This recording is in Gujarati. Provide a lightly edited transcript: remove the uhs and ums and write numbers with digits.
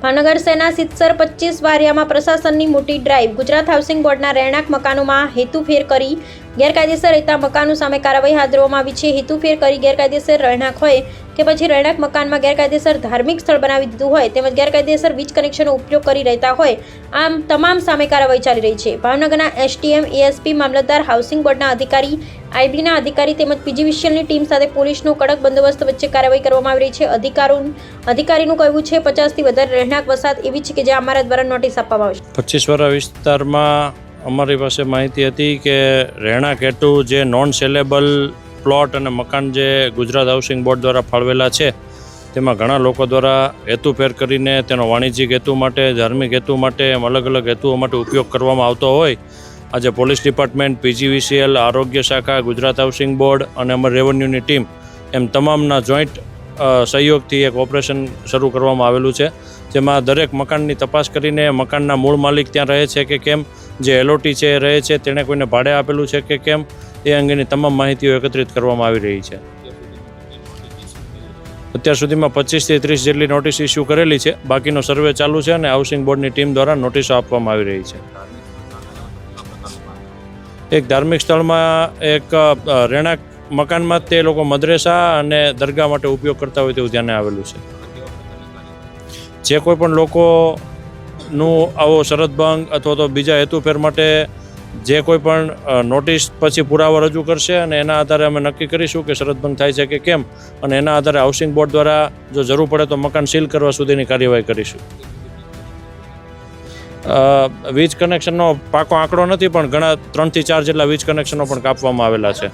ભાવનગર શહેરના સિત્સર 25 વારિયામાં પ્રશાસનની મોટી ડ્રાઈવ. ગુજરાત હાઉસિંગ બોર્ડના રહેણાંક મકાનોમાં હેતુફેર કરી ગેરકાયદેસર રહેતા મકાનો સામે કાર્યવાહી હાથ ધરવામાં આવી છે. હેતુફેર કરી ગેરકાયદેસર રહેણાંક હોય કે પછી રહેણાંક મકાનમાં ગેરકાયદેસર ધાર્મિક સ્થળ બનાવી દીધું હોય તેમજ ગેરકાયદેસર વીજ કનેક્શનનો ઉપયોગ કરી રહેતા હોય, આમ તમામ સામે કાર્યવાહી ચાલી રહી છે. ભાવનગરના એસટીએમ, એએસપી, મામલતદાર, હાઉસિંગ બોર્ડના અધિકારી, આઈબીના અધિકારી તેમજ પીજીવીસીએલની ટીમ સાથે પોલીસનો કડક બંદોબસ્ત વચ્ચે કાર્યવાહી કરવામાં આવી રહી છે. અધિકારીનું કહેવું છે 50થી વધારે રહેણાંક વસાહત એવી છે કે જે અમારા દ્વારા નોટિસ આપવામાં આવશે. 25 વાળા વિસ્તારમાં અમારી પાસે માહિતી હતી કે રહેણાંક હેતુ જે નોન સેલેબલ પ્લોટ અને મકાન જે ગુજરાત હાઉસિંગ બોર્ડ દ્વારા ફાળવેલા છે તેમાં ઘણા લોકો દ્વારા હેતુફેર કરીને તેનો વાણિજ્યિક હેતુ માટે, ધાર્મિક હેતુ માટે, અલગ અલગ હેતુઓ માટે ઉપયોગ કરવામાં આવતો હોય. આજે પોલીસ ડિપાર્ટમેન્ટ, પીજીવીસીએલ, આરોગ્ય શાખા, ગુજરાત હાઉસિંગ બોર્ડ અને અમારી રેવન્યુની ટીમ એમ તમામના જોઈન્ટ સહયોગથી એક ઓપરેશન શરૂ કરવામાં આવેલું છે, જેમાં દરેક મકાનની તપાસ કરીને મકાનના મૂળ માલિક ત્યાં રહે છે કે કેમ, જે એલઓટી છે એ રહે છે, તેણે કોઈને ભાડે આપેલું છે કે કેમ, એ અંગેની તમામ માહિતીઓ એકત્રિત કરવામાં આવી રહી છે. અત્યાર સુધીમાં 25થી 30 જેટલી નોટિસ ઇસ્યુ કરેલી છે. બાકીનો સર્વે ચાલુ છે અને હાઉસિંગ બોર્ડની ટીમ દ્વારા નોટિસો આપવામાં આવી રહી છે. એક ધાર્મિક સ્થળમાં એક રહેણાંક મકાનમાં તે લોકો મદ્રેસા અને દરગાહ માટે ઉપયોગ કરતા હોય તેવું ધ્યાને આવેલું છે. જે કોઈ પણ લોકોનું આવો શરતભંગ અથવા તો બીજા હેતુફેર માટે જે કોઈ પણ નોટિસ પછી પુરાવા રજૂ કરશે અને એના આધારે અમે નક્કી કરીશું કે શરતભંગ થાય છે કે કેમ, અને એના આધારે હાઉસિંગ બોર્ડ દ્વારા જો જરૂર પડે તો મકાન સીલ કરવા સુધીની કાર્યવાહી કરીશું. વીજ કનેક્શનનો પાકો આંકડો નથી, પણ ઘણા 3 થી 4 જેટલા વીજ કનેક્શનો પણ કાપવામાં આવેલા છે.